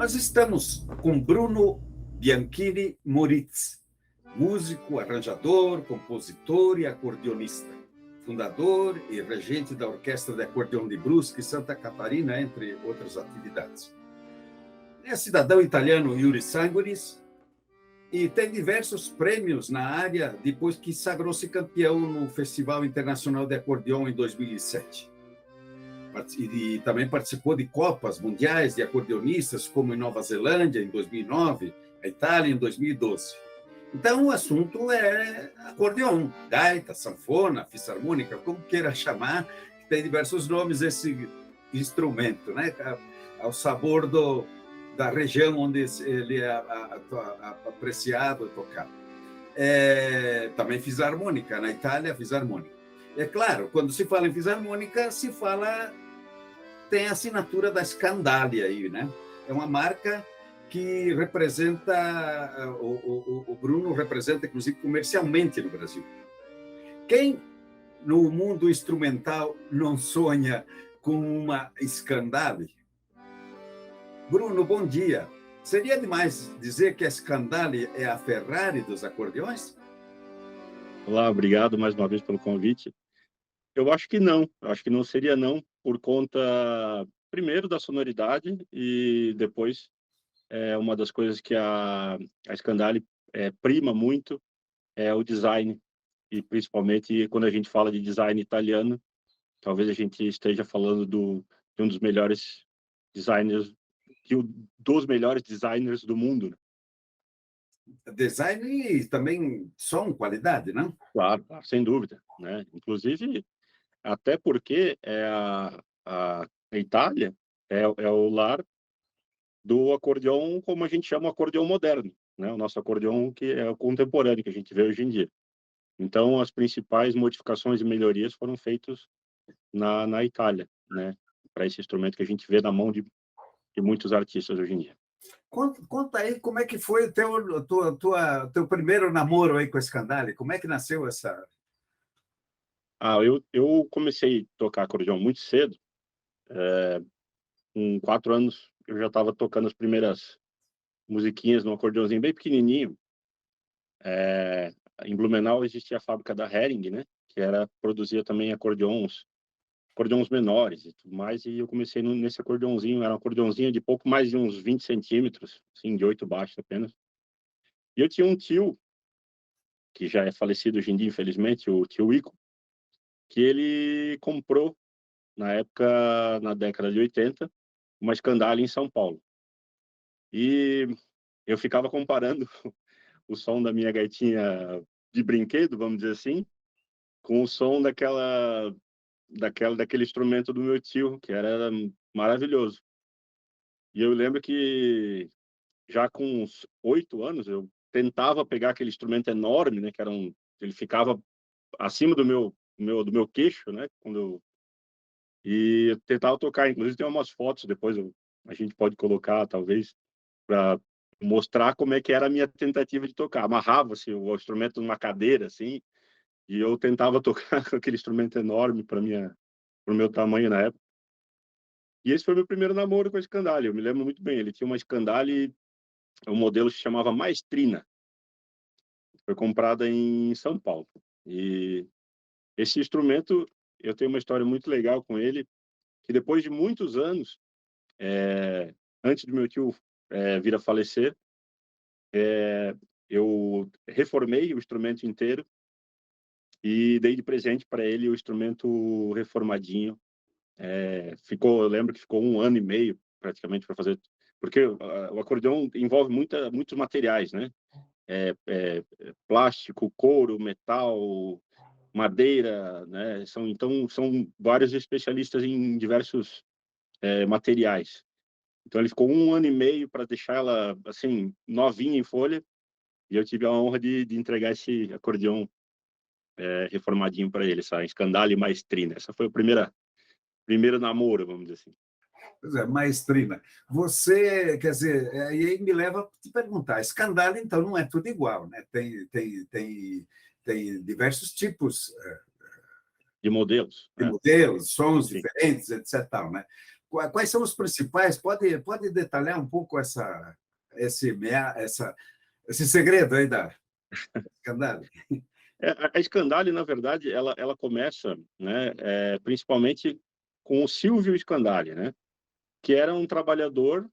Nós estamos com Bruno Bianchini Moritz, músico, arranjador, compositor e acordeonista, fundador e regente da Orquestra de Acordeão de Brusque, Santa Catarina, entre outras atividades. É cidadão italiano iure sanguinis e tem diversos prêmios na área depois que sagrou-se campeão no Festival Internacional de Acordeão em 2007. E também participou de Copas Mundiais de Acordeonistas, como em Nova Zelândia, em 2009, a Itália, em 2012. Então, o assunto é acordeão, gaita, sanfona, fisarmônica, como queira chamar, tem diversos nomes esse instrumento, né? Ao sabor da região onde ele é apreciado e tocado. Também fisarmônica, na Itália, fisarmônica. É claro, quando se fala em fisarmônica, tem a assinatura da Scandalia aí, né? É uma marca que representa, o Bruno representa, inclusive, comercialmente no Brasil. Quem no mundo instrumental não sonha com uma Scandalia? Bruno, bom dia. Seria demais dizer que a Scandalia é a Ferrari dos acordeões? Olá, obrigado mais uma vez pelo convite. Eu acho que não. Eu acho que não seria não, por conta, primeiro, da sonoridade e depois, uma das coisas que a Scandalia prima muito é o design. E principalmente quando a gente fala de design italiano, talvez a gente esteja falando de um dos melhores designers, dos melhores designers do mundo, né? Design e também som, qualidade, não? Claro, claro, sem dúvida, né? Inclusive, até porque a Itália é o lar do acordeão, como a gente chama, acordeão moderno, né? O nosso acordeão que é o contemporâneo que a gente vê hoje em dia. Então, as principais modificações e melhorias foram feitas na Itália, né? Para esse instrumento que a gente vê na mão de muitos artistas hoje em dia. Conta aí como é que foi o teu primeiro namoro aí com a Scandalia. Como é que nasceu essa... Eu comecei a tocar acordeão muito cedo. Com 4 anos, eu já estava tocando as primeiras musiquinhas no acordeãozinho bem pequenininho. Em Blumenau existia a fábrica da Hering, né? Que produzia também acordeões menores e tudo mais, e eu comecei nesse acordeãozinho. Era um acordeãozinho de pouco mais de uns 20 centímetros, assim, de 8 baixos apenas. E eu tinha um tio, que já é falecido hoje em dia, infelizmente, o tio Ico, que ele comprou, na época, na década de 80, uma Scandalia em São Paulo. E eu ficava comparando o som da minha gaitinha de brinquedo, vamos dizer assim, com o som daquele instrumento do meu tio, que era maravilhoso. E eu lembro que já com uns 8 anos eu tentava pegar aquele instrumento enorme, né, ele ficava acima do meu queixo, né, e eu tentava tocar. Inclusive tem umas fotos depois, a gente pode colocar talvez para mostrar como é que era a minha tentativa de tocar. Amarrava-se o instrumento numa cadeira assim, e eu tentava tocar com aquele instrumento enorme para o meu tamanho na época. E esse foi meu primeiro namoro com a Scandalia. Eu me lembro muito bem. Ele tinha uma Scandalia, um modelo que se chamava Maestrina. Foi comprada em São Paulo. E esse instrumento, eu tenho uma história muito legal com ele, que depois de muitos anos, antes do meu tio vir a falecer, eu reformei o instrumento inteiro e dei de presente para ele o instrumento reformadinho. Eu lembro que ficou 1 ano e meio praticamente para fazer, porque o acordeão envolve muitos materiais, né? Plástico, couro, metal, madeira, né? Então são vários especialistas em diversos materiais. Então ele ficou 1 ano e meio para deixar ela assim novinha em folha, e eu tive a honra de entregar esse acordeão reformadinho para ele, essa Scandalia Maestrina. Essa foi o primeiro namoro, vamos dizer assim. Pois é, Maestrina. Você, quer dizer, e aí me leva a te perguntar, Scandalia, então, não é tudo igual, né? Tem diversos tipos De modelos, de né? modelos, sons Sim. diferentes, etc. Tal, né? Quais são os principais? Pode detalhar um pouco esse segredo aí da Scandale? A Scandale, na verdade, ela começa, né, principalmente com o Silvio Scandale, né, que era um trabalhador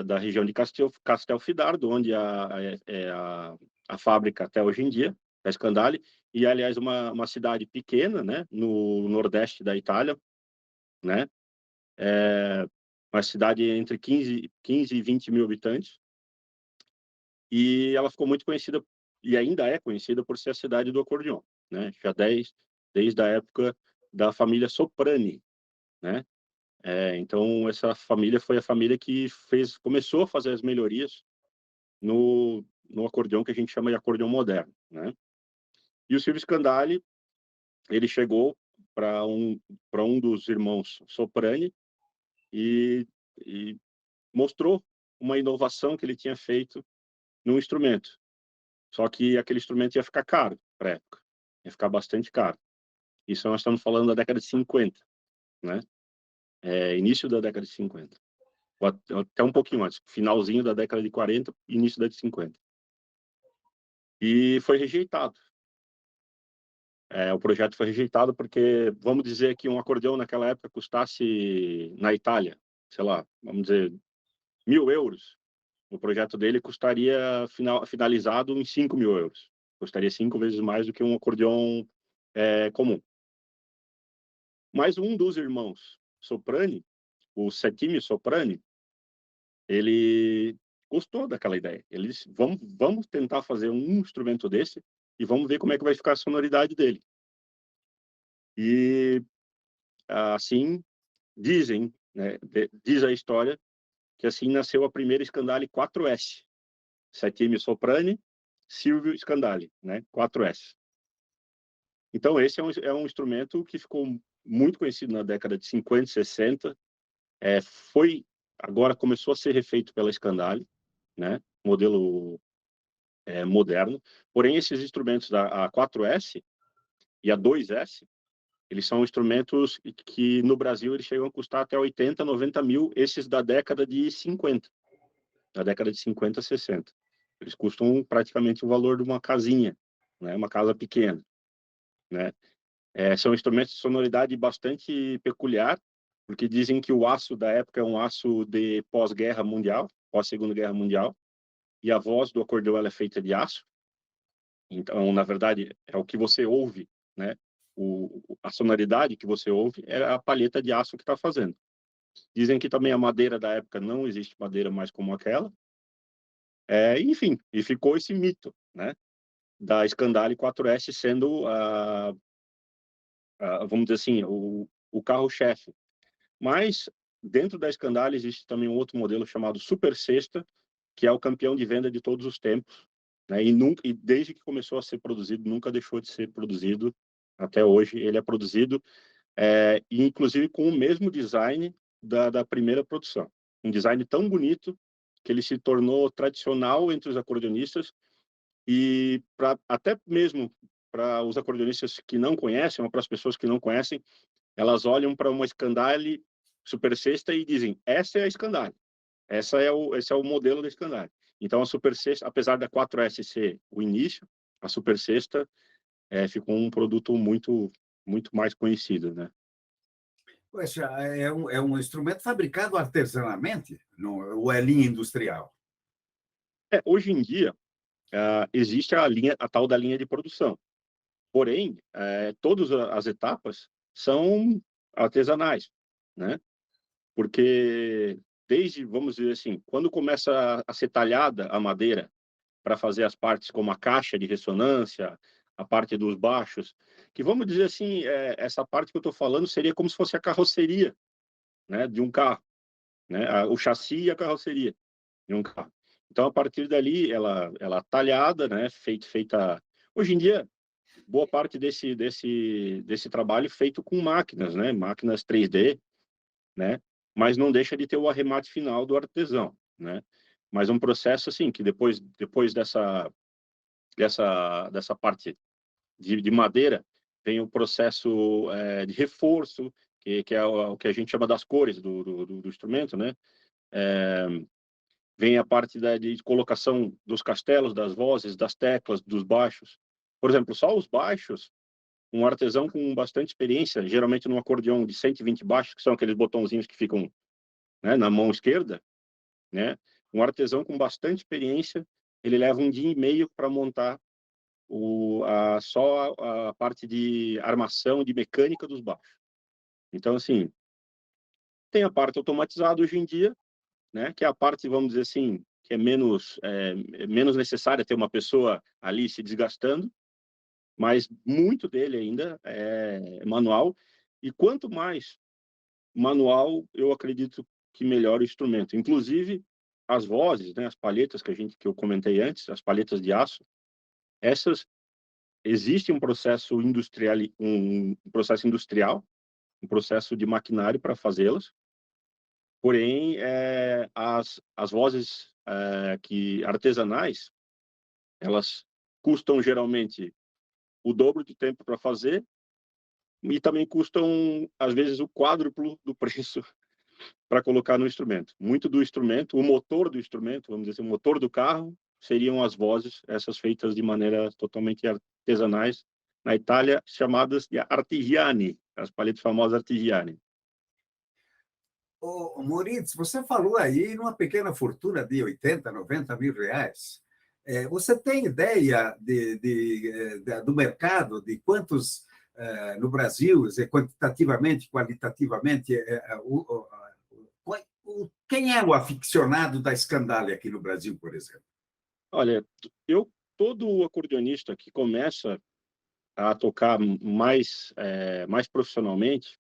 da região de Castelfidardo, onde a fábrica até hoje em dia, a Scandale, e, aliás, uma cidade pequena, né, no nordeste da Itália, né, uma cidade entre 15 e 20 mil habitantes, e ela ficou muito conhecida, e ainda é conhecida por ser a cidade do acordeon, né, já desde a época da família Soprani, né. Então essa família foi a família que começou a fazer as melhorias no acordeão que a gente chama de acordeão moderno, né. E o Silvio Scandale, ele chegou para um dos irmãos Soprani e mostrou uma inovação que ele tinha feito no instrumento. Só que aquele instrumento ia ficar caro para a época, ia ficar bastante caro. Isso nós estamos falando da década de 50, né, início da década de 50. Ou até um pouquinho antes, finalzinho da década de 40, início da de 50. E foi rejeitado. O projeto foi rejeitado porque, vamos dizer que um acordeão naquela época custasse, na Itália, sei lá, vamos dizer, 1.000 euros. O projeto dele custaria, finalizado, em 5.000 euros. Custaria 5 vezes mais do que um acordeão comum. Mas um dos irmãos Soprani, o Settimio Soprani, ele gostou daquela ideia. Ele disse: vamos tentar fazer um instrumento desse e vamos ver como é que vai ficar a sonoridade dele. E assim dizem, né, diz a história que assim nasceu a primeira Scandale 4S. Settimio Soprani, Silvio Scandale, né, 4S. Então esse é um instrumento que ficou muito conhecido na década de 50, 60. Agora começou a ser refeito pela Scandale, né, modelo moderno. Porém, esses instrumentos da A4S e a 2S, eles são instrumentos que no Brasil eles chegam a custar até 80, 90 mil, esses da década de 50, da década de 50, 60. Eles custam praticamente o valor de uma casinha, né, uma casa pequena, né. São instrumentos de sonoridade bastante peculiar, porque dizem que o aço da época é um aço de pós-guerra mundial, pós-segunda guerra mundial, e a voz do acordeão ela é feita de aço. Então, na verdade, é o que você ouve, né? A sonoridade que você ouve é a palheta de aço que está fazendo. Dizem que também a madeira da época, não existe madeira mais como aquela. Enfim, e ficou esse mito, né, da Scandale 4S sendo vamos dizer assim, o carro-chefe. Mas dentro da Scandale existe também um outro modelo chamado Super Sexta, que é o campeão de venda de todos os tempos, né? E desde que começou a ser produzido, nunca deixou de ser produzido até hoje. Ele é produzido, e inclusive com o mesmo design da primeira produção. Um design tão bonito que ele se tornou tradicional entre os acordeonistas e até mesmo para os acordeonistas que não conhecem, ou para as pessoas que não conhecem, elas olham para uma Scandale Super Sexta e dizem: essa é a Scandale. Esse é o modelo da Scandale. Então, a Super Sexta, apesar da 4S ser o início, a Super Sexta ficou um produto muito, muito mais conhecido, né? Poxa, é um instrumento fabricado artesanalmente, não, ou é linha industrial? Hoje em dia, existe a tal da linha de produção. Porém, todas as etapas são artesanais, né? Porque vamos dizer assim, quando começa a ser talhada a madeira para fazer as partes como a caixa de ressonância, a parte dos baixos, que vamos dizer assim, essa parte que eu estou falando seria como se fosse a carroceria, né, de um carro, né, o chassi e a carroceria de um carro. Então, a partir dali, ela talhada, né, feita. Hoje em dia, boa parte desse trabalho feito com máquinas, né, máquinas 3D, né, mas não deixa de ter o arremate final do artesão, né. Mas um processo assim que depois dessa parte de madeira, vem o processo de reforço, que é o que a gente chama das cores do instrumento, né? Vem a parte de colocação dos castelos, das vozes, das teclas, dos baixos. Por exemplo, só os baixos, um artesão com bastante experiência, geralmente num acordeão de 120 baixos, que são aqueles botãozinhos que ficam, né, na mão esquerda, né? Um artesão com bastante experiência, ele leva um dia e meio para montar só a parte de armação, de mecânica dos baixos. Então, assim, tem a parte automatizada hoje em dia, né? Que é a parte, vamos dizer assim, que é menos necessária ter uma pessoa ali se desgastando, mas muito dele ainda é manual. E quanto mais manual, eu acredito que melhora o instrumento. Inclusive, as vozes, né, as palhetas que eu comentei antes, as palhetas de aço, essas existe um processo industrial, um processo de maquinário para fazê-las. Porém, as vozes que artesanais, elas custam geralmente o dobro de tempo para fazer e também custam, às vezes, o quádruplo do preço para colocar no instrumento. Muito do instrumento, o motor do instrumento, vamos dizer assim, o motor do carro, seriam as vozes, essas feitas de maneira totalmente artesanais, na Itália, chamadas de artigiani, as palhetas famosas artigiani. Moritz, você falou aí numa pequena fortuna de 80, 90 mil reais. Você tem ideia do mercado, de quantos no Brasil, quantitativamente, qualitativamente, quem é o aficionado da escandalha aqui no Brasil, por exemplo? Olha, todo acordeonista que começa a tocar mais profissionalmente,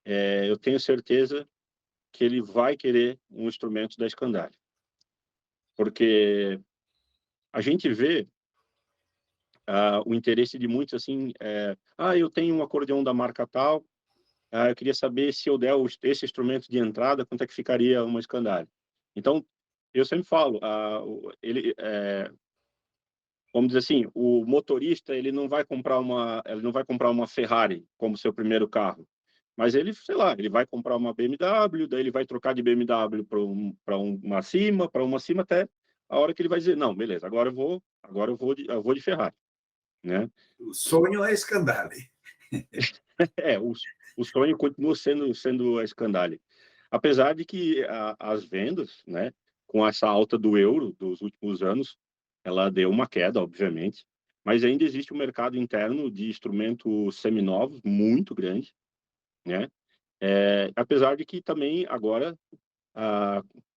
eu tenho certeza que ele vai querer um instrumento da Escandalha. Porque a gente vê o interesse de muitos assim, eu tenho um acordeão da marca tal, eu queria saber se eu der esse instrumento de entrada, quanto é que ficaria uma Escandalha. Então, eu sempre falo, vamos dizer assim, o motorista ele não vai comprar uma Ferrari como seu primeiro carro, mas ele, sei lá, ele vai comprar uma BMW, daí ele vai trocar de BMW para uma cima até a hora que ele vai dizer, não, beleza, eu vou de Ferrari, né? O sonho é escandalha. O sonho continua sendo a Scandale. Apesar de que as vendas, né, com essa alta do euro dos últimos anos, ela deu uma queda, obviamente, mas ainda existe um mercado interno de instrumentos seminovos muito grande, né? Apesar de que também agora,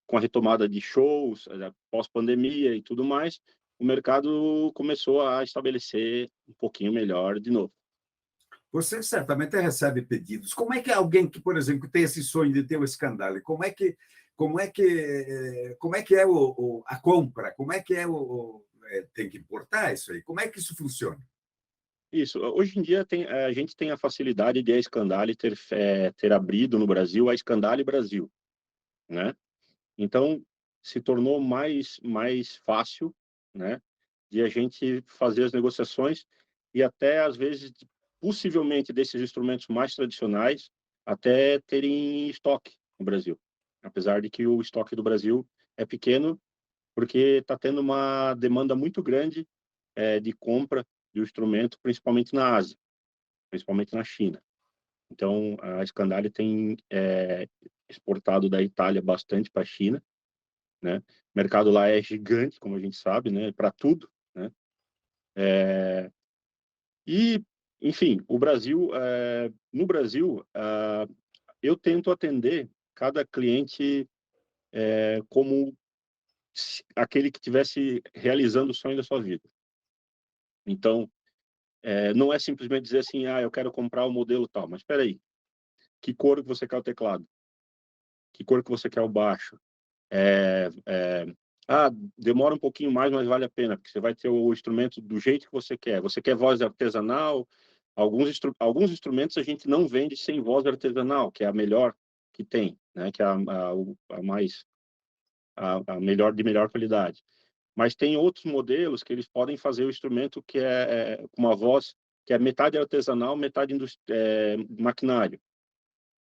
com a retomada de shows, pós-pandemia e tudo mais, o mercado começou a estabelecer um pouquinho melhor de novo. Você certamente recebe pedidos. Como é que alguém que, por exemplo, tem esse sonho de ter um escândalo, como é que é a compra? Como é que tem que importar isso aí? Como é que isso funciona? Isso. Hoje em dia a gente tem a facilidade de a Scandale ter abrido no Brasil a Scandale Brasil, né? Então se tornou mais fácil, né, de a gente fazer as negociações e até às vezes possivelmente desses instrumentos mais tradicionais até terem estoque no Brasil, apesar de que o estoque do Brasil é pequeno porque está tendo uma demanda muito grande de compra do instrumento, principalmente na Ásia, principalmente na China. Então, a Scandale tem exportado da Itália bastante para a China, né? O mercado lá é gigante, como a gente sabe, né? Para tudo, né? E, enfim, no Brasil, eu tento atender cada cliente como aquele que estivesse realizando o sonho da sua vida. Então, não é simplesmente dizer assim, eu quero comprar o modelo tal, mas espera aí, que cor que você quer o teclado? Que cor que você quer o baixo? É, é, demora um pouquinho mais, mas vale a pena, porque você vai ter o instrumento do jeito que você quer. Você quer voz artesanal? Alguns instrumentos a gente não vende sem voz artesanal, que é a melhor que tem, né? Que é a melhor de melhor qualidade. Mas tem outros modelos que eles podem fazer o instrumento que com uma voz que é metade artesanal, metade maquinário.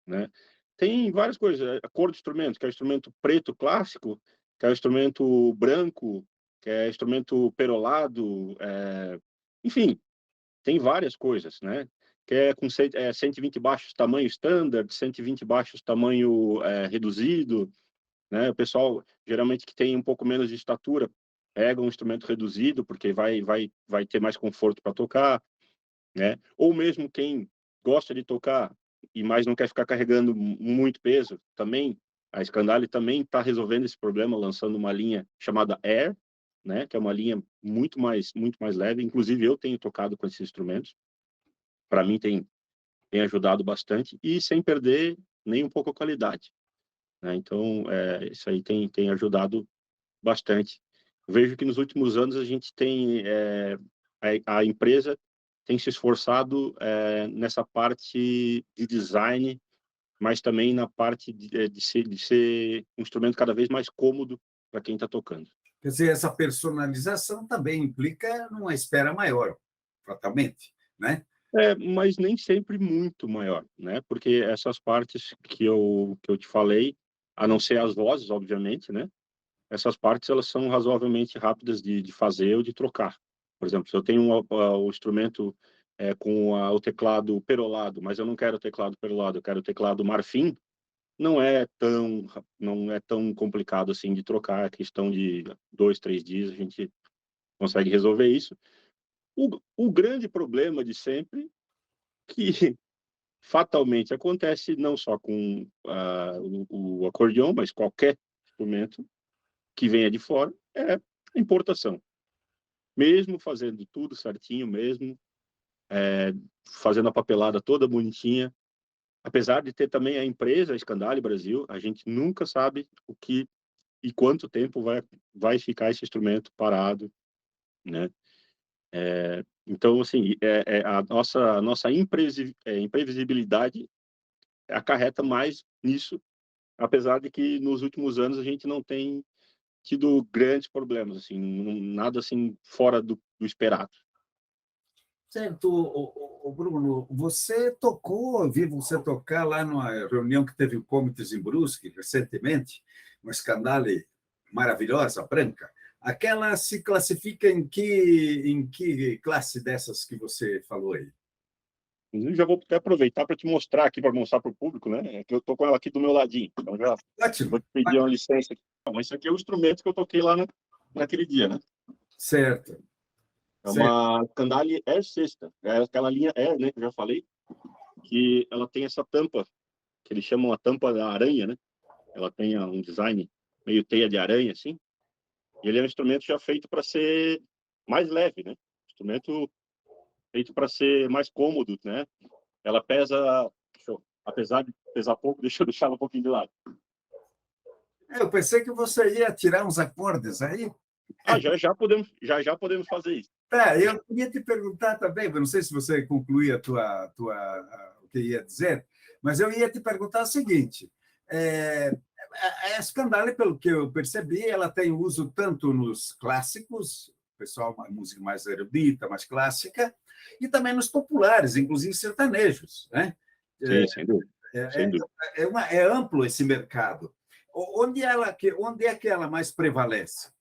né? Tem várias coisas, a cor do instrumento, que é o instrumento preto clássico, que é o instrumento branco, que é instrumento perolado, enfim, tem várias coisas, né? Que é com 120 baixos tamanho standard, 120 baixos tamanho reduzido, né? O pessoal, geralmente, que tem um pouco menos de estatura, pega um instrumento reduzido, porque vai ter mais conforto para tocar, né? Ou mesmo quem gosta de tocar e mais não quer ficar carregando muito peso, também, a Scandale também está resolvendo esse problema, lançando uma linha chamada Air, né? Que é uma linha muito mais leve. Inclusive, eu tenho tocado com esses instrumentos. Para mim, tem ajudado bastante e sem perder nem um pouco a qualidade, né? Então, isso aí tem ajudado bastante. Vejo que nos últimos anos a gente tem a empresa tem se esforçado nessa parte de design, mas também na parte de ser um instrumento cada vez mais cômodo para quem está tocando. Quer dizer, essa personalização também implica numa espera maior, fatalmente, né? Mas nem sempre muito maior, né? Porque essas partes que eu te falei, a não ser as vozes, obviamente, né? Essas partes elas são razoavelmente rápidas de fazer ou de trocar. Por exemplo, se eu tenho o instrumento com o teclado perolado, mas eu não quero o teclado perolado, eu quero o teclado marfim, não é tão complicado assim de trocar, é questão de 2, 3 dias a gente consegue resolver isso. O grande problema de sempre, que fatalmente acontece não só com o acordeão, mas qualquer instrumento que venha de fora, é a importação. Mesmo fazendo tudo certinho, mesmo fazendo a papelada toda bonitinha, apesar de ter também a empresa, a Scandale Brasil, a gente nunca sabe o que e quanto tempo vai ficar esse instrumento parado, né? Então, assim, a nossa imprevisibilidade acarreta mais nisso, apesar de que nos últimos anos a gente não tem tido grandes problemas, assim, nada assim fora do esperado. Certo, Bruno, você tocou, eu vi você tocar lá numa reunião que teve o Comites em Brusque recentemente, uma Scandale maravilhosa, branca. Aquela se classifica em que classe dessas que você falou aí? Eu já vou até aproveitar para te mostrar aqui, para mostrar para o público, né? Que eu tô com ela aqui do meu ladinho. Então já Ótimo, vou te pedir uma licença aqui. Bom, esse aqui é o instrumento que eu toquei lá naquele dia, né? certo, É certo. uma Candale Air Sexta, é aquela linha Air, né? Que eu já falei, que ela tem essa tampa, que eles chamam a tampa da aranha, né? Ela tem um design meio teia de aranha, assim. E ele é um instrumento já feito para ser mais leve, né? Instrumento feito para ser mais cômodo, né? Ela pesa, apesar de pesar pouco, deixa eu deixar ela um pouquinho de lado. Eu pensei que você ia tirar uns acordes aí. Já podemos fazer isso. Tá, eu queria te perguntar também, eu não sei se você concluiu o que ia dizer, mas eu ia te perguntar o seguinte: é, a Scandale, pelo que eu percebi, ela tem uso tanto nos clássicos, pessoal, uma música mais erudita, mais clássica, e também nos populares, inclusive sertanejos, né? Sim, sem dúvida. Sem É, dúvida. é amplo esse mercado. Onde é que ela mais prevalece?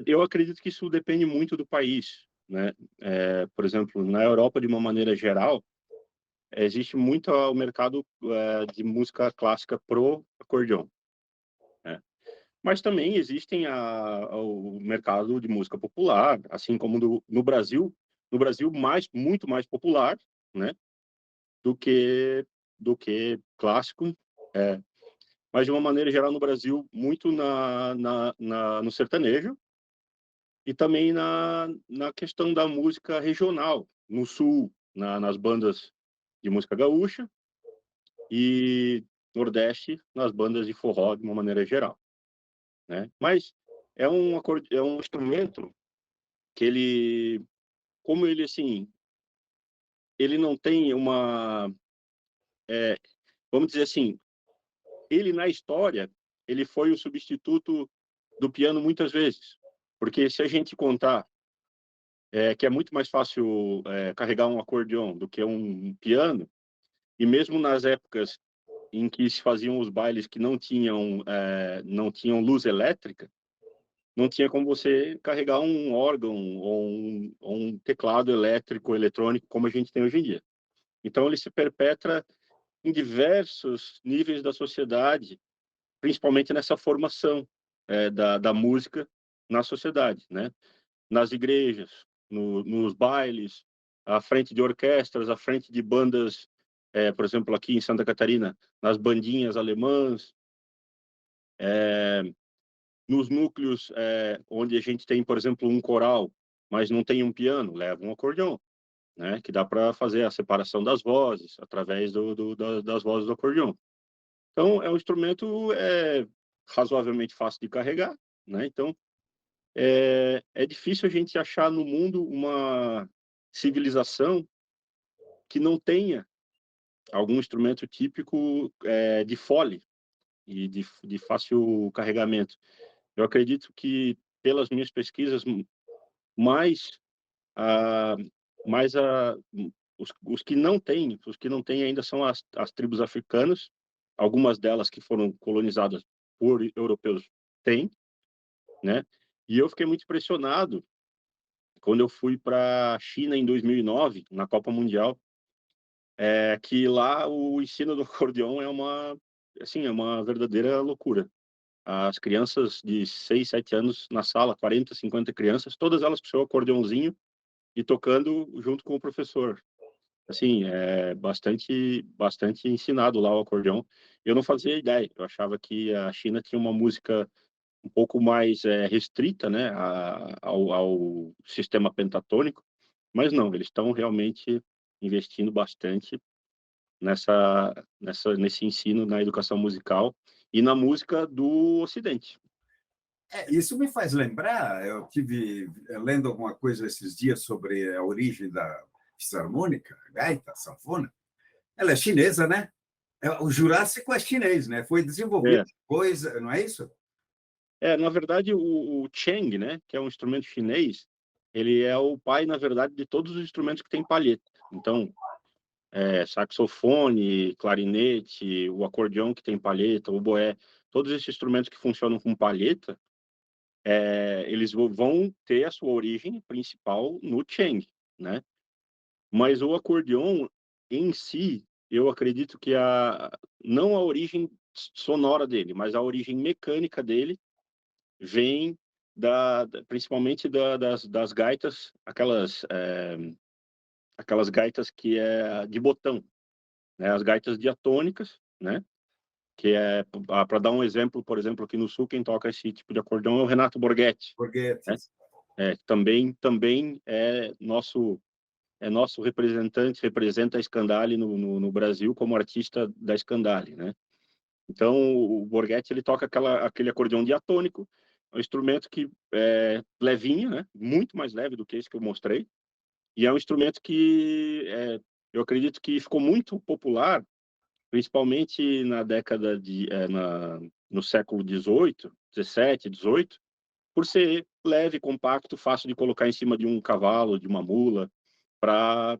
Eu acredito que isso depende muito do país, né? Por exemplo, na Europa, de uma maneira geral, existe muito o mercado de música clássica pro acordeon, né? Mas também existem o mercado de música popular, assim como no Brasil muito mais popular, né? Do que clássico, é. Mas de uma maneira geral no Brasil muito no sertanejo e também na questão da música regional no sul, nas bandas de música gaúcha e nordeste nas bandas de forró de uma maneira geral, né? Mas é um instrumento que como ele assim, ele não tem vamos dizer assim, ele na história, ele foi o substituto do piano muitas vezes, porque se a gente contar que é muito mais fácil carregar um acordeão do que um piano, E mesmo nas épocas em que se faziam os bailes que não tinham luz elétrica, não tinha como você carregar um órgão ou um teclado elétrico, eletrônico, como a gente tem hoje em dia. Então, ele se perpetra em diversos níveis da sociedade, principalmente nessa formação da música na sociedade, né? Nas igrejas, nos bailes, à frente de orquestras, à frente de bandas, por exemplo, aqui em Santa Catarina, nas bandinhas alemãs, nos núcleos onde a gente tem, por exemplo, um coral, mas não tem um piano, leva um acordeão, né? Que dá para fazer a separação das vozes através das vozes do acordeão. Então, é um instrumento razoavelmente fácil de carregar, né? Então, é difícil a gente achar no mundo uma civilização que não tenha algum instrumento típico de fole e de fácil carregamento. Eu acredito que, pelas minhas pesquisas, mais, ah, mais os que não têm ainda são as tribos africanas, algumas delas que foram colonizadas por europeus têm, né? E eu fiquei muito impressionado quando eu fui para a China em 2009, na Copa Mundial, que lá o ensino do acordeão assim, é uma verdadeira loucura. As crianças de 6, 7 anos na sala, 40, 50 crianças, todas elas com seu acordeãozinho e tocando junto com o professor. Assim, é bastante ensinado lá o acordeão. Eu não fazia ideia, eu achava que a China tinha uma música um pouco mais restrita, né, ao sistema pentatônico, mas não, eles estão realmente investindo bastante nesse ensino na educação musical e na música do Ocidente. Isso me faz lembrar, eu tive lendo alguma coisa esses dias sobre a origem da fisarmônica, gaita, sanfona. Ela é chinesa, né? O Jurássico é chinês, né? Foi desenvolvido É, depois, não é isso? na verdade, o Cheng, né, que é um instrumento chinês, ele é o pai, na verdade, de todos os instrumentos que têm palheta. Então, saxofone, clarinete, o acordeão que tem palheta, o boé, todos esses instrumentos que funcionam com palheta, eles vão ter a sua origem principal no Cheng, né? Mas o acordeão em si, eu acredito que não a origem sonora dele, mas a origem mecânica dele vem principalmente das gaitas, aquelas gaitas que é de botão, né? As gaitas diatônicas, né? Que para dar um exemplo, por exemplo, aqui no sul, quem toca esse tipo de acordeão é o Renato Borghetti, né? Borghetti. Também é nosso representante, representa a Scandale no Brasil como artista da Scandale, né? Então, o Borghetti, ele toca aquele acordeão diatônico, é um instrumento que é levinho, né? Muito mais leve do que esse que eu mostrei, e é um instrumento que eu acredito que ficou muito popular, principalmente na década no século XVIII, XVII, XVIII, por ser leve, compacto, fácil de colocar em cima de um cavalo, de uma mula, para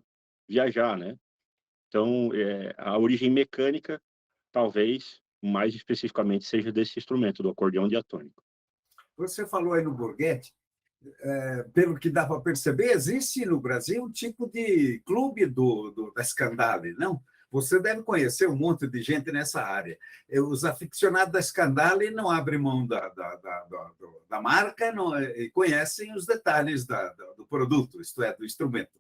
viajar, né? Então, a origem mecânica, talvez, mais especificamente, seja desse instrumento, do acordeão diatônico. Você falou aí no Borghetti, pelo que dá para perceber, existe no Brasil um tipo de clube da Scandale, não? Você deve conhecer um monte de gente nessa área. Os aficionados da Scandale não abrem mão da marca, não, e conhecem os detalhes do produto, isto é, do instrumento.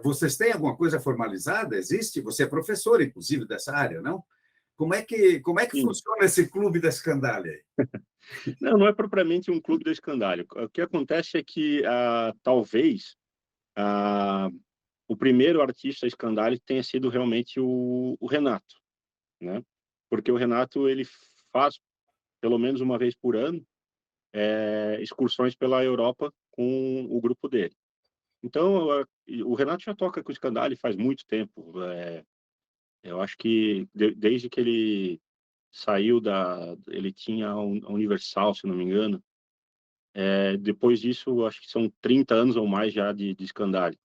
Vocês têm alguma coisa formalizada? Existe? Você é professor, inclusive, dessa área, não? Como é que Sim. funciona esse clube da Scandale? Não é propriamente um clube da Scandale. O que acontece é que, talvez, o primeiro artista Scandale tenha sido realmente o Renato, né? Porque o Renato, ele faz, pelo menos uma vez por ano, excursões pela Europa com o grupo dele. Então, o Renato já toca com o Scandale faz muito tempo. Eu acho que desde que ele saiu ele tinha a Universal, se não me engano. Depois disso, acho que são 30 anos ou mais já de Scandale.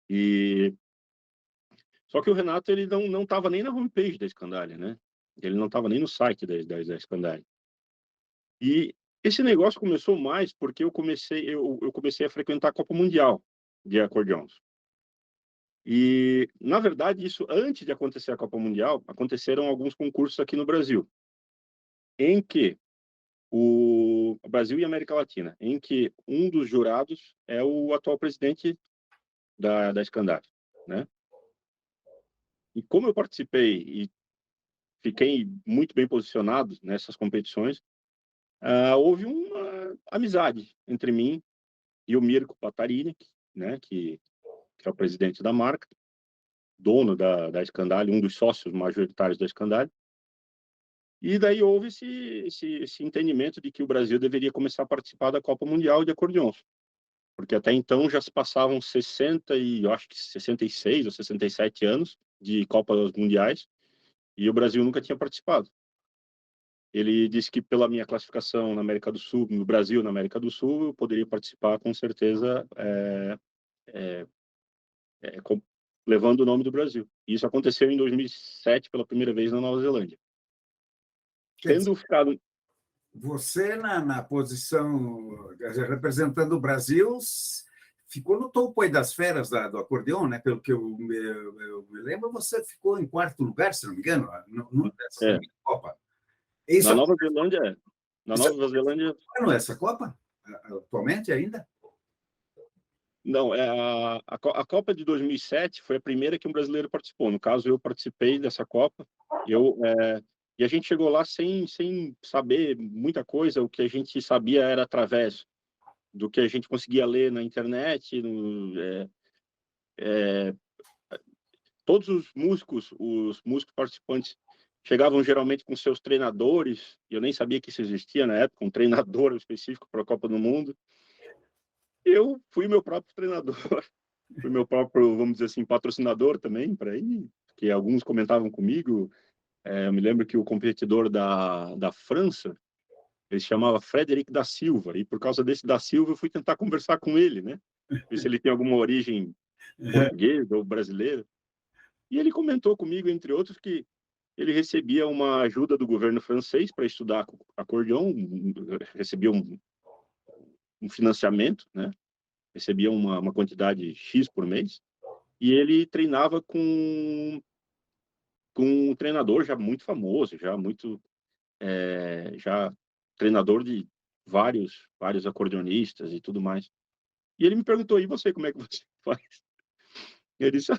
E Só que o Renato, ele não estava nem na homepage da Scandalia, né? Ele não estava nem no site da Scandalia. E esse negócio começou mais porque eu comecei a frequentar a Copa Mundial de acordeões. E, na verdade, isso antes de acontecer a Copa Mundial, aconteceram alguns concursos aqui no Brasil, em que o Brasil e América Latina, em que um dos jurados é o atual presidente da Scandalia, né? E como eu participei e fiquei muito bem posicionado nessas competições, houve uma amizade entre mim e o Mirko Patarini, né, que é o presidente da marca, dono da Scandalia, um dos sócios majoritários da Scandalia. E daí houve esse entendimento de que o Brasil deveria começar a participar da Copa Mundial de acordeões, porque até então já se passavam 60 e eu acho que 66 ou 67 anos de Copas Mundiais e o Brasil nunca tinha participado. Ele disse que pela minha classificação na América do Sul, no Brasil, na América do Sul, eu poderia participar com certeza, levando o nome do Brasil. E isso aconteceu em 2007 pela primeira vez na Nova Zelândia. Tendo ficado você na posição representando o Brasil ficou no topo aí das feras do acordeão, né? Pelo que eu me lembro, você ficou em quarto lugar, se não me engano, nessa Copa. Isso, na Nova Zelândia, essa Copa atualmente ainda? Não, a Copa de 2007 foi a primeira que um brasileiro participou. No caso, eu participei dessa Copa. E a gente chegou lá sem saber muita coisa. O que a gente sabia era através do que a gente conseguia ler na internet. Todos os músicos participantes chegavam geralmente com seus treinadores. E eu nem sabia que isso existia na época, um treinador específico para a Copa do Mundo. Eu fui meu próprio treinador, fui meu próprio, vamos dizer assim, patrocinador também para ir, que alguns comentavam comigo. Eu me lembro que o competidor da França, ele se chamava Frederic da Silva, e por causa desse da Silva eu fui tentar conversar com ele, né? Ver se ele tem alguma origem portuguesa ou brasileira. E ele comentou comigo, entre outros, que ele recebia uma ajuda do governo francês para estudar acordeão, recebia um financiamento, né? Recebia uma quantidade X por mês, e ele treinava com um treinador já muito famoso, já treinador de vários acordeonistas e tudo mais. E ele me perguntou, e você, como é que você faz? Eu disse,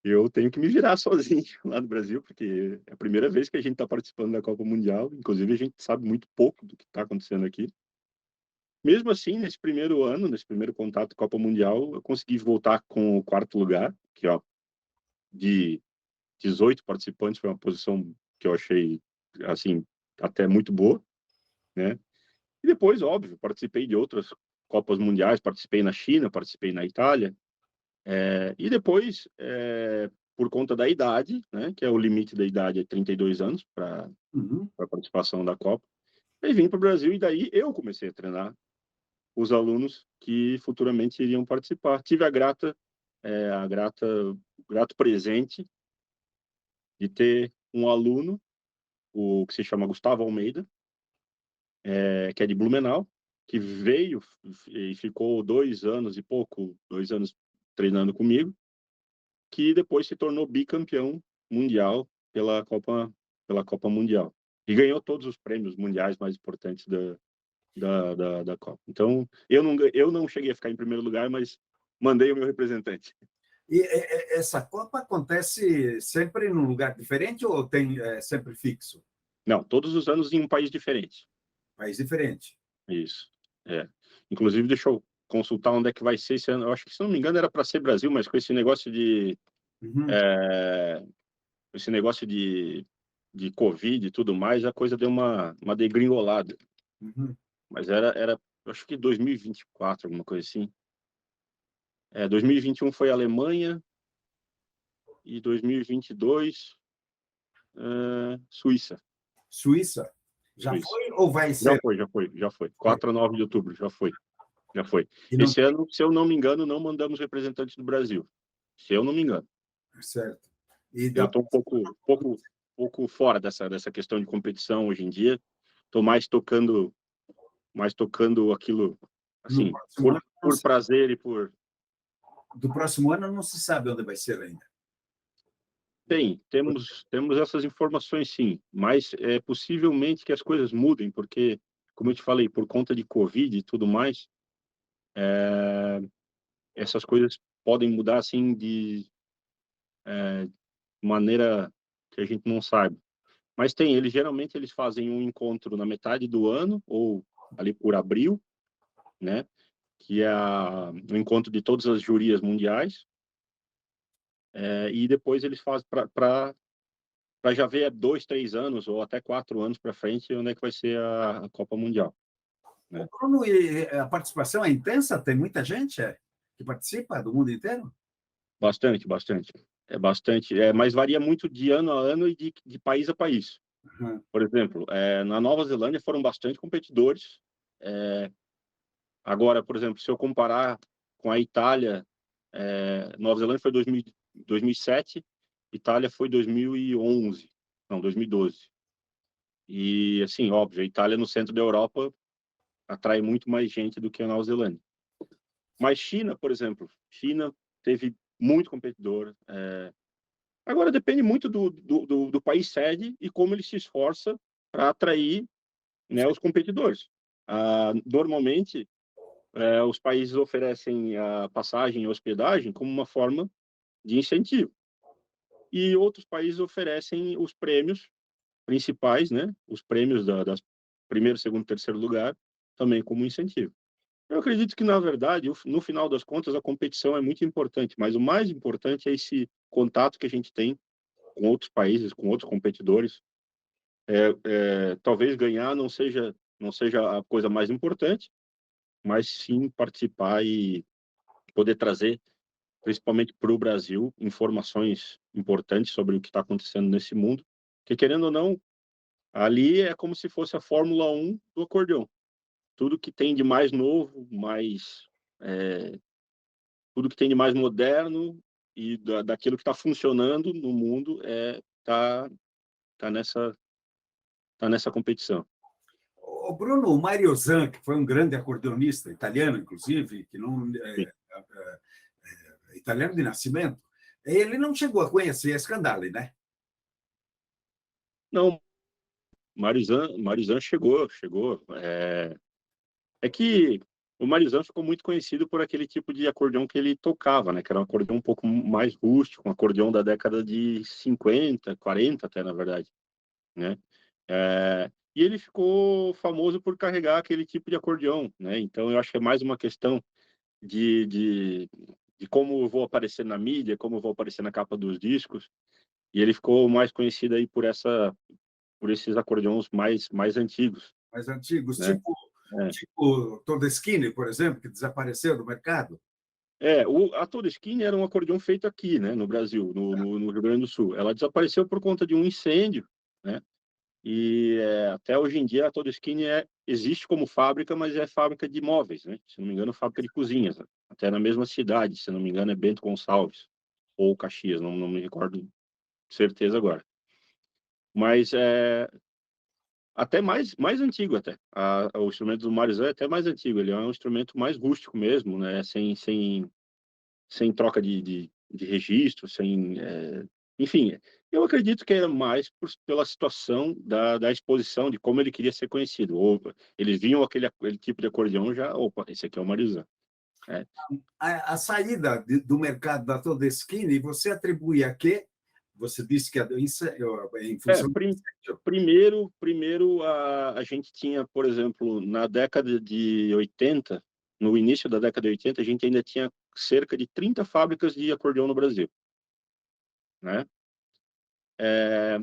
eu tenho que me virar sozinho lá no Brasil, porque é a primeira vez que a gente está participando da Copa Mundial, inclusive a gente sabe muito pouco do que está acontecendo aqui. Mesmo assim, nesse primeiro ano, nesse primeiro contato com a Copa Mundial, eu consegui voltar com o quarto lugar, que de 18 participantes foi uma posição que eu achei assim até muito boa, né? E depois, óbvio, participei de outras Copas Mundiais, participei na China, participei na Itália, e depois, por conta da idade, né, que é o limite da idade, é 32 anos para a participação da Copa, aí vim para o Brasil e daí eu comecei a treinar os alunos que futuramente iriam participar. Tive o grato presente de ter um aluno, o que se chama Gustavo Almeida, que é de Blumenau, que veio e ficou 2 anos e pouco, 2 anos treinando comigo, que depois se tornou bicampeão mundial pela Copa Mundial. E ganhou todos os prêmios mundiais mais importantes da Copa. Então, eu não cheguei a ficar em primeiro lugar, mas mandei o meu representante. E essa Copa acontece sempre num lugar diferente ou tem sempre fixo? Não, todos os anos em um país diferente. País diferente. Isso. Inclusive, deixa eu consultar onde é que vai ser esse ano. Eu acho que, se não me engano, era para ser Brasil, mas com esse negócio de Covid e tudo mais, a coisa deu uma degringolada. Mas era, acho que 2024, alguma coisa assim. 2021 foi a Alemanha e 2022 Suíça. Suíça? Já foi ou vai ser? Já foi. 4 a 9 de outubro, já foi. Esse ano, se eu não me engano, não mandamos representantes do Brasil. Se eu não me engano. certo. E Eu da estou pouco fora dessa questão de competição hoje em dia. Estou mais tocando aquilo, no assim, próximo ano não por se prazer e por... do próximo ano não se sabe onde vai ser ainda. Temos essas informações, sim, mas é possivelmente que as coisas mudem, porque, como eu te falei, por conta de Covid e tudo mais, essas coisas podem mudar, assim, de maneira que a gente não sabe. Mas eles geralmente eles fazem um encontro na metade do ano, ou ali por abril, né? Que é o encontro de todas as jurias mundiais, e depois eles fazem para já ver 2, 3 anos ou até 4 anos para frente onde é que vai ser a Copa Mundial, O né? Bruno, e a participação é intensa? Tem muita gente que participa do mundo inteiro? Bastante, bastante. É bastante, mas varia muito de ano a ano e de país a país. Uhum. Por exemplo, na Nova Zelândia foram bastante competidores. Agora, por exemplo, se eu comparar com a Itália, Nova Zelândia foi 2007, Itália foi 2011, não, 2012. E, assim, óbvio, a Itália no centro da Europa atrai muito mais gente do que a Nova Zelândia. Mas China, por exemplo, China teve muito competidor. Agora depende muito do país sede e como ele se esforça para atrair, né, os competidores. Normalmente, os países oferecem a passagem e hospedagem como uma forma de incentivo. E outros países oferecem os prêmios principais, né? Os prêmios das primeiro, segundo, terceiro lugar, também como incentivo. Eu acredito que, na verdade, no final das contas, a competição é muito importante, mas o mais importante é esse contato que a gente tem com outros países, com outros competidores. Talvez ganhar não seja a coisa mais importante, mas sim participar e poder trazer, principalmente para o Brasil, informações importantes sobre o que está acontecendo nesse mundo, que, querendo ou não, ali é como se fosse a Fórmula 1 do acordeão. Tudo que tem de mais novo, é, tudo que tem de mais moderno e daquilo que está funcionando no mundo tá nessa competição. O Bruno, o Mario Zan, que foi um grande acordeonista, italiano, inclusive, que não Sim. italiano de nascimento, ele não chegou a conhecer a Scandale, né? Não, Marizan chegou. É que o Marizan ficou muito conhecido por aquele tipo de acordeão que ele tocava, né? Que era um acordeão um pouco mais rústico, um acordeão da década de 50, 40 até, na verdade, né? E ele ficou famoso por carregar aquele tipo de acordeão, né? Então, eu acho que é mais uma questão de, de, de como eu vou aparecer na mídia, como eu vou aparecer na capa dos discos. E ele ficou mais conhecido aí por esses acordeões mais antigos, Mais antigos, né? É. tipo Todeschini, por exemplo, que desapareceu do mercado. A Todeschini era um acordeão feito aqui, né, no Brasil, no Rio Grande do Sul. Ela desapareceu por conta de um incêndio, né? E até hoje em dia a Todeschini existe como fábrica, mas é fábrica de móveis, né? Se não me engano, fábrica de cozinhas, né? Até na mesma cidade, se não me engano, é Bento Gonçalves ou Caxias, não me recordo de certeza agora. Mas até mais antigo até. O instrumento do Marizão é até mais antigo. Ele é um instrumento mais rústico mesmo, né? Sem troca de registro, enfim, eu acredito que era mais pela situação da exposição, de como ele queria ser conhecido. Ou eles viam aquele tipo de acordeão já, opa, esse aqui é o Marizan. A saída do mercado da Todeschini, você atribui a quê? Você disse que em É, função do prim, incêndio. primeiro a gente tinha, por exemplo, na década de 80, no início da década de 80, a gente ainda tinha cerca de 30 fábricas de acordeão no Brasil, né? É,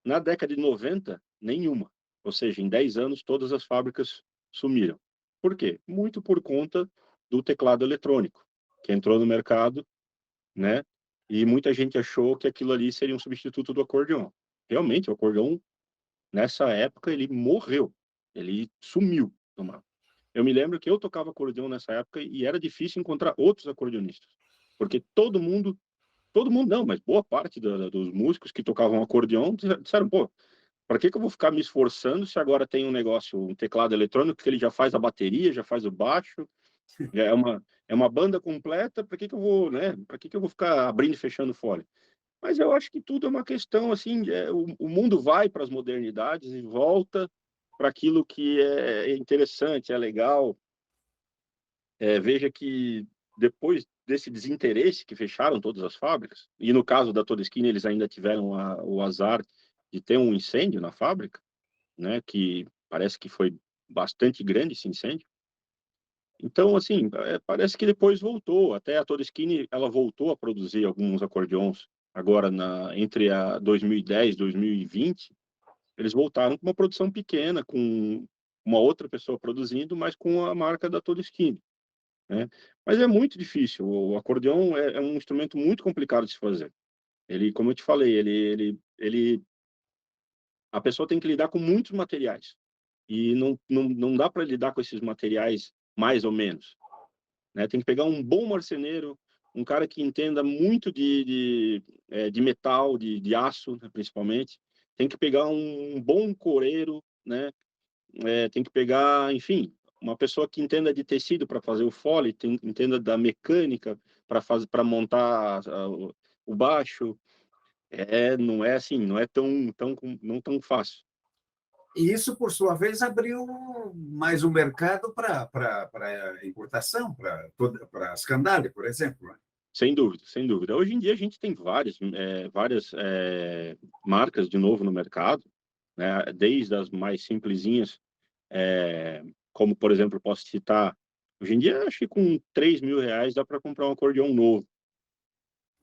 Na década de 90, nenhuma. Ou seja, em 10 anos, todas as fábricas sumiram. Por quê? Muito por conta do teclado eletrônico, que entrou no mercado, né? E muita gente achou que aquilo ali seria um substituto do acordeão. Realmente, o acordeão, nessa época, ele morreu. Ele sumiu do mapa. Eu me lembro que eu tocava acordeão nessa época e era difícil encontrar outros acordeonistas, porque todo mundo todo mundo não, mas boa parte dos músicos que tocavam acordeon disseram, pô, para que eu vou ficar me esforçando se agora tem um negócio, um teclado eletrônico que ele já faz a bateria, já faz o baixo, já é uma banda completa, para que eu vou, né? Para que eu vou ficar abrindo e fechando fole? Mas eu acho que tudo é uma questão assim, o mundo vai para as modernidades e volta para aquilo que é interessante, é legal. Veja que depois desse desinteresse que fecharam todas as fábricas, e no caso da Todeskine eles ainda tiveram o azar de ter um incêndio na fábrica, né, que parece que foi bastante grande esse incêndio. Então, assim, parece que depois voltou. Até a Todeskine, ela voltou a produzir alguns acordeons agora entre a 2010 e 2020. Eles voltaram com uma produção pequena, com uma outra pessoa produzindo, mas com a marca da Todeskine, né? Mas é muito difícil. O acordeão é um instrumento muito complicado de se fazer. Ele, como eu te falei, a pessoa tem que lidar com muitos materiais. E não dá para lidar com esses materiais mais ou menos, né? Tem que pegar um bom marceneiro, um cara que entenda muito de metal, de aço, né, principalmente. Tem que pegar um bom coreiro, né? Tem que pegar, enfim, uma pessoa que entenda de tecido para fazer o fole, entenda da mecânica para montar o baixo. Não é assim, não é não tão fácil. E isso, por sua vez, abriu mais um mercado para importação, para a Scandale, por exemplo, né? Sem dúvida, sem dúvida. Hoje em dia a gente tem várias marcas de novo no mercado, né? Desde as mais simplesinhas, como por exemplo, posso citar, hoje em dia acho que com R$ 3.000 dá para comprar um acordeão novo,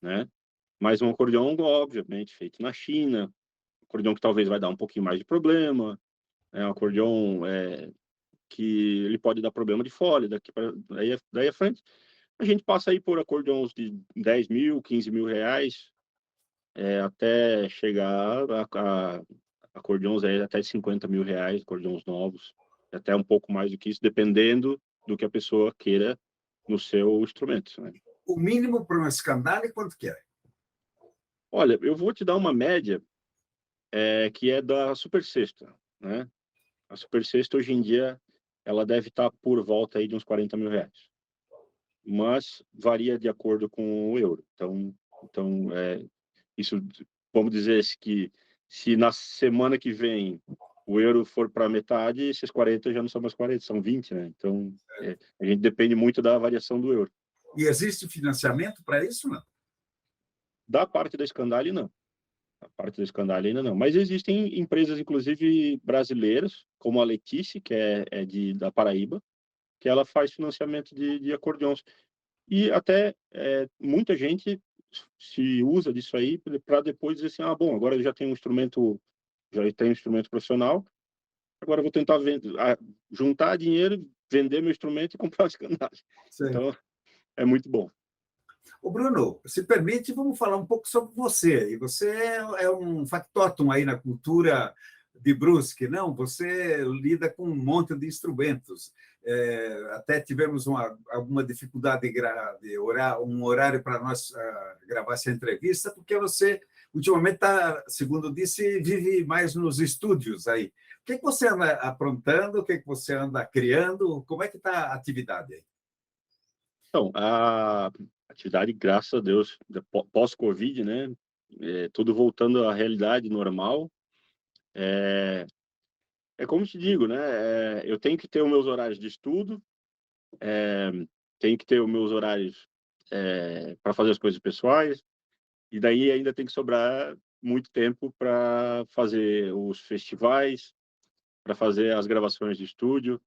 né? Mas um acordeão, obviamente, feito na China, um acordeão que talvez vai dar um pouquinho mais de problema, um acordeão que ele pode dar problema de fole, daí a frente. A gente passa aí por acordeões de 10.000, R$ 15.000, até chegar a acordeões aí até R$ 50.000, acordeões novos, até um pouco mais do que isso, dependendo do que a pessoa queira no seu instrumento, né? O mínimo para uma Scandale, quanto que é? Olha, eu vou te dar uma média que é da Super Sexta, né? A Super Sexta, hoje em dia, ela deve estar por volta aí de uns R$ 40.000, mas varia de acordo com o euro. Então isso, vamos dizer que se na semana que vem o euro for para metade, esses 40 já não são mais 40, são 20, né? Então, a gente depende muito da variação do euro. E existe financiamento para isso, não? Da parte da Scandale, não. A parte da Scandale ainda não. Mas existem empresas, inclusive brasileiras, como a Letice, que da Paraíba, que ela faz financiamento de acordeões. E até muita gente se usa disso aí para depois dizer assim, bom, agora eu já tenho um instrumento profissional, agora eu vou tentar juntar dinheiro, vender meu instrumento e comprar uma Scandale. Sim. Então, é muito bom. Ô Bruno, se permite, vamos falar um pouco sobre você. E você é um factotum aí na cultura de Brusque, não? Você lida com um monte de instrumentos. Até tivemos alguma dificuldade de um horário para nós gravar essa entrevista, porque você, ultimamente, segundo disse, vive mais nos estúdios aí. O que você anda aprontando? O que você anda criando? Como é que está a atividade aí? Então, a atividade, graças a Deus, pós-Covid, né? Tudo voltando à realidade normal. É como te digo, né? Eu tenho que ter os meus horários de estudo, tenho que ter os meus horários para fazer as coisas pessoais, e daí ainda tem que sobrar muito tempo para fazer os festivais, para fazer as gravações de estúdio,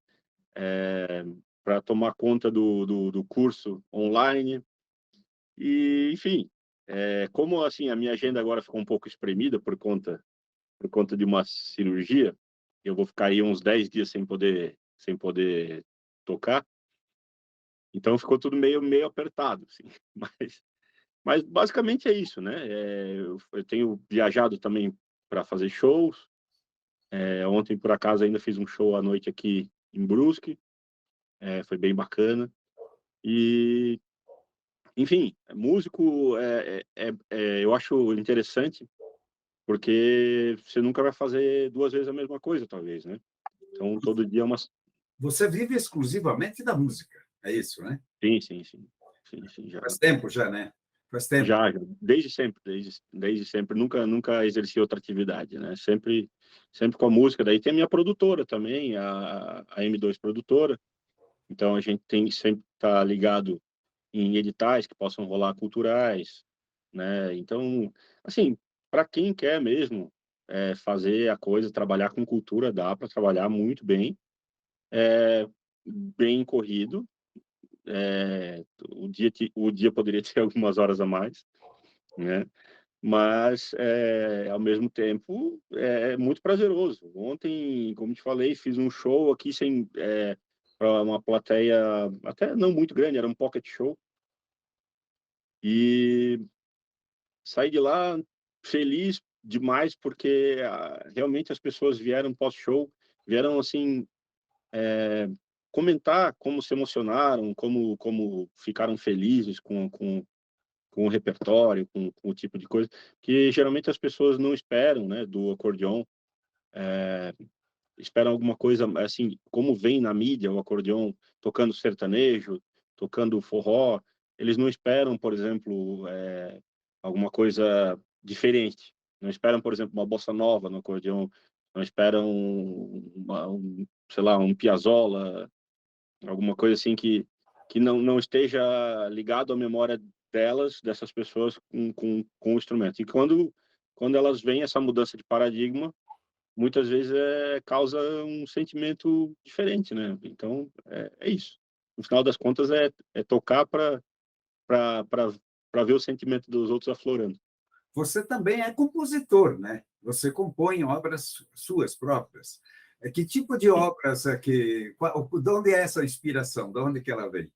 para tomar conta do curso online. E, enfim, como assim a minha agenda agora ficou um pouco espremida por conta de uma cirurgia, eu vou ficar aí uns 10 dias sem poder tocar. Então ficou tudo meio apertado, assim. Mas basicamente é isso, né? Eu tenho viajado também para fazer shows. Ontem, por acaso, ainda fiz um show à noite aqui em Brusque. Foi bem bacana. E, enfim, músico eu acho interessante, porque você nunca vai fazer 2 vezes a mesma coisa, talvez, né. Então todo dia é uma. Você vive exclusivamente da música, é isso, né? Sim, sim, sim. Sim, sim, já Faz tempo já, né? Faz tempo. já, desde sempre, desde sempre, nunca exerci outra atividade, né, sempre com a música. Daí tem a minha produtora também, a M2 Produtora, então a gente tem que sempre estar ligado em editais que possam rolar culturais, né. Então, assim, para quem quer mesmo, fazer a coisa, trabalhar com cultura, dá para trabalhar muito bem, bem corrido, o dia poderia ter algumas horas a mais, né, mas, ao mesmo tempo, é muito prazeroso. Ontem, como te falei, fiz um show aqui pra uma plateia até não muito grande, era um pocket show, e saí de lá feliz demais, porque, realmente as pessoas vieram pós-show, vieram, assim, comentar como se emocionaram, como ficaram felizes com o repertório, com o tipo de coisa, que geralmente as pessoas não esperam, né, do acordeon, esperam alguma coisa, assim, como vem na mídia o acordeon tocando sertanejo, tocando forró, eles não esperam, por exemplo, alguma coisa diferente. Não esperam, por exemplo, uma bossa nova no acordeon, não esperam sei lá, um Piazzolla, alguma coisa assim que não esteja ligado à memória delas, dessas pessoas com o instrumento. E quando elas veem essa mudança de paradigma, muitas vezes, causa um sentimento diferente, né. Então, é isso. No final das contas é tocar para ver o sentimento dos outros aflorando. Você também é compositor, né? Você compõe obras suas próprias. Que tipo de Sim. obras é que, de onde é essa inspiração? De onde que ela vem?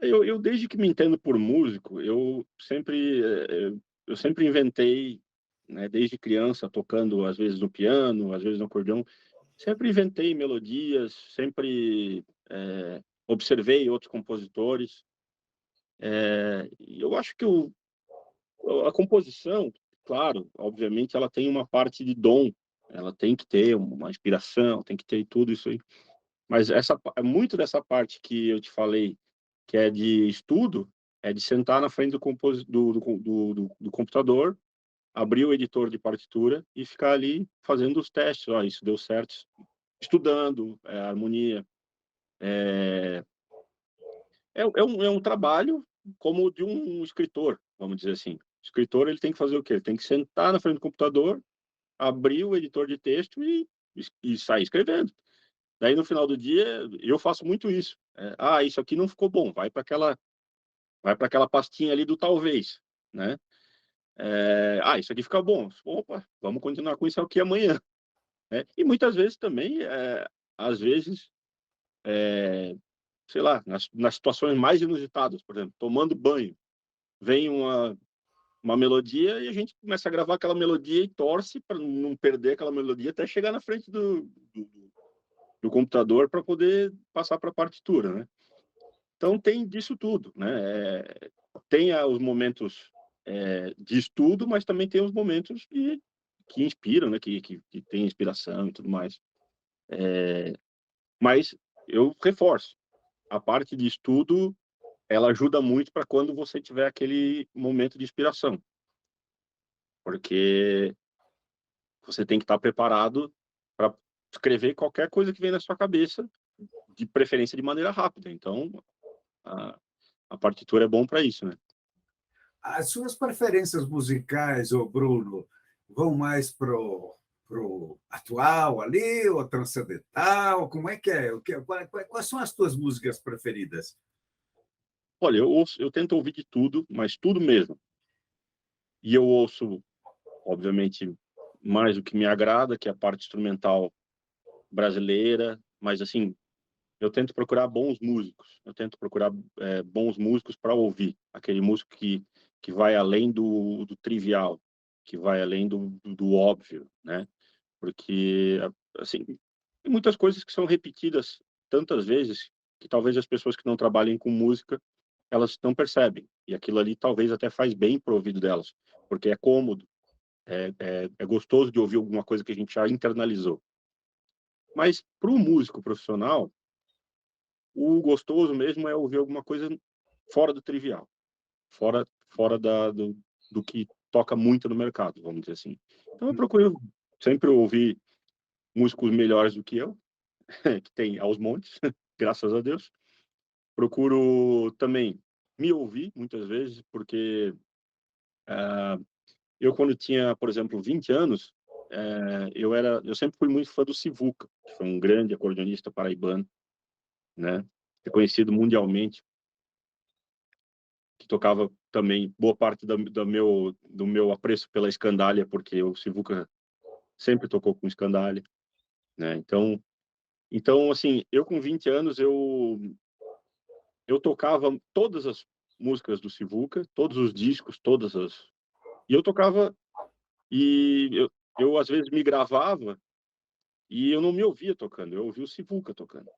Eu desde que me entendo por músico, eu sempre inventei, né, desde criança, tocando às vezes no piano, às vezes no acordeão, sempre inventei melodias, sempre, observei outros compositores. E eu acho que a composição, claro, obviamente ela tem uma parte de dom, ela tem que ter uma inspiração, tem que ter tudo isso aí. Mas muito dessa parte que eu te falei, que é de estudo, é de sentar na frente do computador, abrir o editor de partitura e ficar ali fazendo os testes. Ó, isso deu certo, estudando, harmonia. É um trabalho como de um escritor, vamos dizer assim. O escritor, ele tem que fazer o quê? Ele tem que sentar na frente do computador, abrir o editor de texto e sair escrevendo. Daí, no final do dia, eu faço muito isso. Isso aqui não ficou bom, vai para aquela pastinha ali do talvez, né. Isso aqui fica bom. Opa, vamos continuar com isso aqui amanhã, né. E muitas vezes também, às vezes, sei lá, nas situações mais inusitadas, por exemplo, tomando banho, vem uma melodia e a gente começa a gravar aquela melodia e torce para não perder aquela melodia até chegar na frente do computador para poder passar para a partitura, né. Então tem disso tudo, né, tem os momentos, de estudo, mas também tem os momentos que inspiram, né, que tem inspiração e tudo mais. Mas eu reforço, a parte de estudo, ela ajuda muito para quando você tiver aquele momento de inspiração, porque você tem que estar preparado para escrever qualquer coisa que vem na sua cabeça, de preferência de maneira rápida. Então, a a partitura é bom para isso, né. As suas preferências musicais, ô Bruno, vão mais pro atual ali, ou transcendental? Como é que é? Quais são as tuas músicas preferidas? Olha, eu tento ouvir de tudo, mas tudo mesmo. E eu ouço, obviamente, mais o que me agrada, que é a parte instrumental brasileira, mas, assim, eu tento procurar bons músicos, eu tento procurar, bons músicos para ouvir, aquele músico que vai além do trivial, que vai além do óbvio, né, porque, assim, tem muitas coisas que são repetidas tantas vezes, que talvez as pessoas que não trabalhem com música elas não percebem. E aquilo ali talvez até faz bem pro ouvido delas, porque é cômodo, é gostoso de ouvir alguma coisa que a gente já internalizou. Mas para o músico profissional, o gostoso mesmo é ouvir alguma coisa fora do trivial, fora do que toca muito no mercado, vamos dizer assim. Então eu procuro sempre ouvir músicos melhores do que eu, que tem aos montes, graças a Deus. Procuro também me ouvir muitas vezes, porque eu quando tinha, por exemplo, 20 anos, eu sempre fui muito fã do Sivuca, que foi um grande acordeonista paraibano, né? Reconhecido mundialmente, que tocava também boa parte do meu apreço pela escandalha, porque o Sivuca sempre tocou com escandalha, né? Então assim, eu com 20 anos eu tocava todas as músicas do Sivuca, todos os discos, todas as e eu tocava e eu às vezes me gravava e eu não me ouvia tocando, eu ouvia o Sivuca tocando.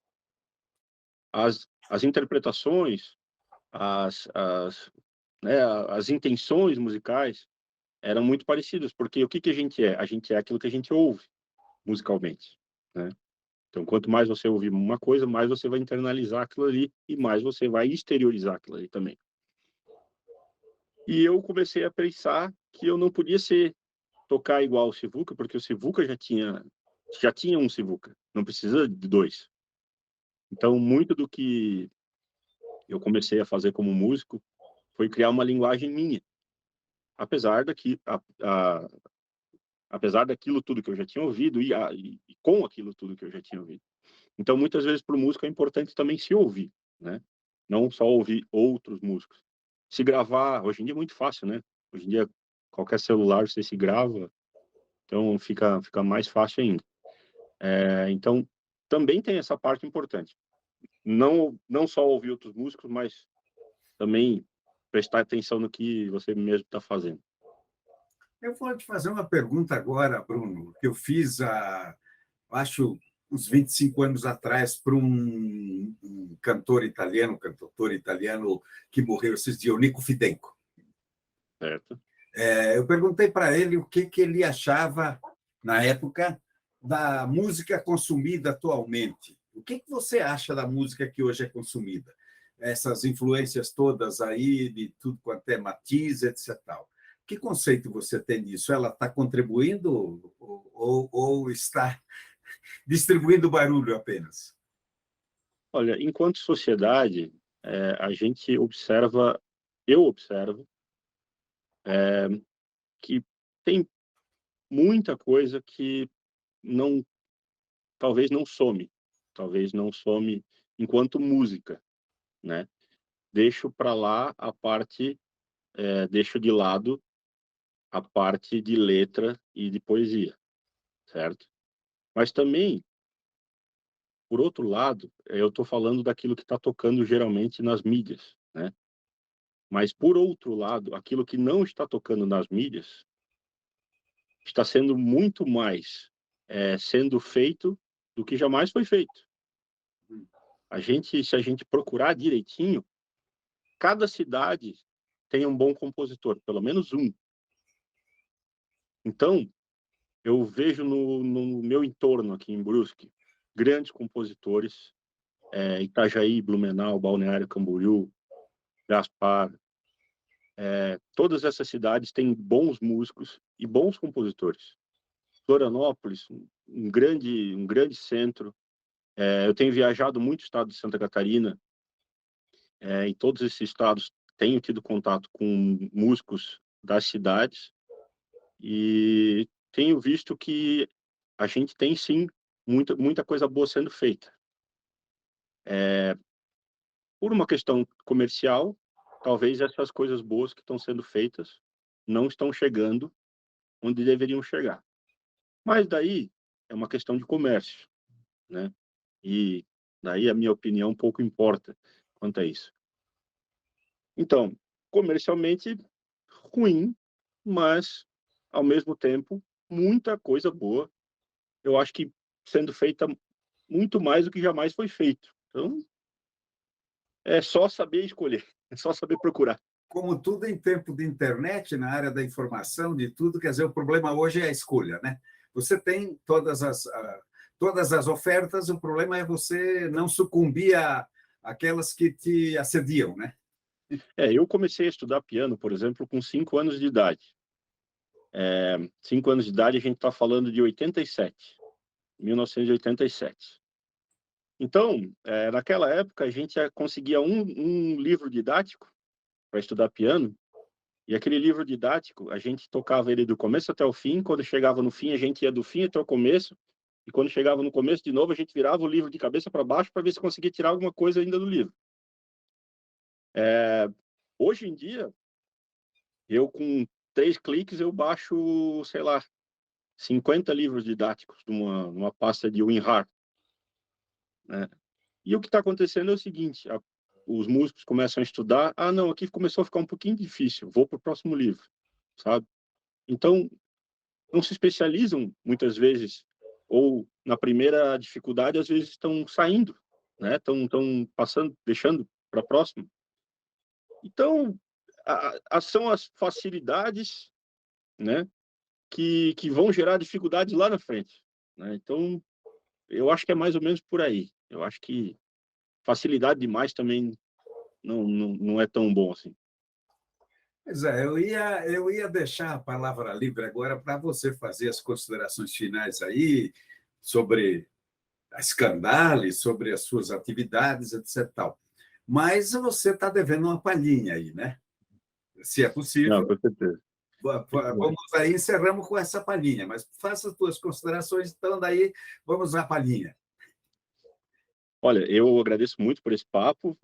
As interpretações, as né, as intenções musicais eram muito parecidas, porque o que que a gente é? A gente é aquilo que a gente ouve musicalmente, né? Então, quanto mais você ouvir uma coisa, mais você vai internalizar aquilo ali e mais você vai exteriorizar aquilo ali também. E eu comecei a pensar que eu não podia tocar igual o Sivuca, porque o Sivuca já tinha um Sivuca, não precisa de dois. Então, muito do que eu comecei a fazer como músico foi criar uma linguagem minha, apesar daqui, apesar daquilo tudo que eu já tinha ouvido e com aquilo tudo que eu já tinha ouvido. Então, muitas vezes, para o músico é importante também se ouvir, né? Não só ouvir outros músicos. Se gravar, hoje em dia é muito fácil, né? Hoje em dia, qualquer celular você se grava, então fica mais fácil ainda. Então, também tem essa parte importante. Não só ouvir outros músicos, mas também prestar atenção no que você mesmo está fazendo. Eu vou te fazer uma pergunta agora, Bruno, que eu fiz acho, uns 25 anos atrás para um cantor italiano, um cantautor italiano que morreu esses dias, o Nico Fidenco. Certo? Eu perguntei para ele o que ele achava, na época, da música consumida atualmente. O que você acha da música que hoje é consumida? Essas influências todas aí, de tudo quanto é matiz, etc. Tal. Que conceito você tem disso? Ela está contribuindo ou está distribuindo barulho apenas? Olha, enquanto sociedade, a gente observa, eu observo, que tem muita coisa que não, talvez não some enquanto música, né? Deixo para lá a parte, deixo de lado a parte de letra e de poesia, certo? Mas também, por outro lado, eu estou falando daquilo que está tocando geralmente nas mídias, né? Mas, por outro lado, aquilo que não está tocando nas mídias está sendo muito mais sendo feito do que jamais foi feito. Se a gente procurar direitinho, cada cidade tem um bom compositor, pelo menos um. Então, eu vejo no meu entorno aqui em Brusque grandes compositores, Itajaí, Blumenau, Balneário Camboriú, Gaspar, todas essas cidades têm bons músicos e bons compositores. Florianópolis, um grande centro. Eu tenho viajado muito o estado de Santa Catarina, em todos esses estados tenho tido contato com músicos das cidades e tenho visto que a gente tem sim muita coisa boa sendo feita. Por uma questão comercial, talvez essas coisas boas que estão sendo feitas não estão chegando onde deveriam chegar. Mas daí é uma questão de comércio, né? E daí a minha opinião pouco importa quanto a isso. Então, comercialmente ruim, mas ao mesmo tempo muita coisa boa. Eu acho que sendo feita muito mais do que jamais foi feito. Então, é só saber escolher. É só saber procurar. Como tudo em tempo de internet, na área da informação, de tudo, quer dizer, o problema hoje é a escolha, né? Você tem todas as ofertas, o problema é você não sucumbir àquelas que te assediam, né? Eu comecei a estudar piano, por exemplo, com 5 anos de idade. 5 anos de idade, a gente está falando de 87, 1987. Então, naquela época, a gente conseguia um livro didático para estudar piano, e aquele livro didático, a gente tocava ele do começo até o fim. Quando chegava no fim, a gente ia do fim até o começo, e quando chegava no começo de novo, a gente virava o livro de cabeça para baixo para ver se conseguia tirar alguma coisa ainda do livro. Hoje em dia, eu com 3 cliques, eu baixo, sei lá, 50 livros didáticos numa pasta de WinRAR, né? E o que está acontecendo é o seguinte: os músicos começam a estudar, não, aqui começou a ficar um pouquinho difícil, vou para o próximo livro, sabe? Então, não se especializam muitas vezes, ou na primeira dificuldade, às vezes estão saindo, né? Estão passando, deixando para a próxima. Então, são as facilidades, né, que vão gerar dificuldades lá na frente, né? Então, eu acho que é mais ou menos por aí. Eu acho que facilidade demais também não é tão bom assim. Pois é, eu ia deixar a palavra livre agora para você fazer as considerações finais aí sobre a Scandale, sobre as suas atividades, etc. Tal. Mas você está devendo uma palhinha aí, né? Se é Não, possível, com certeza. vamos aí, encerramos com essa palhinha, mas faça as suas considerações, então daí vamos à palhinha. Olha, eu agradeço muito por esse papo,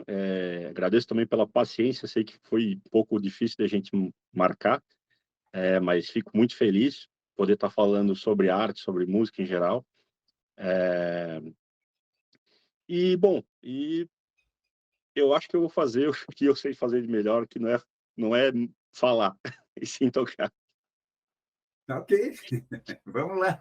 agradeço também pela paciência, sei que foi um pouco difícil da gente marcar, mas fico muito feliz poder estar falando sobre arte, sobre música em geral. Bom, eu acho que eu vou fazer o que eu sei fazer de melhor, que não é falar, e sim tocar. Ok, vamos lá.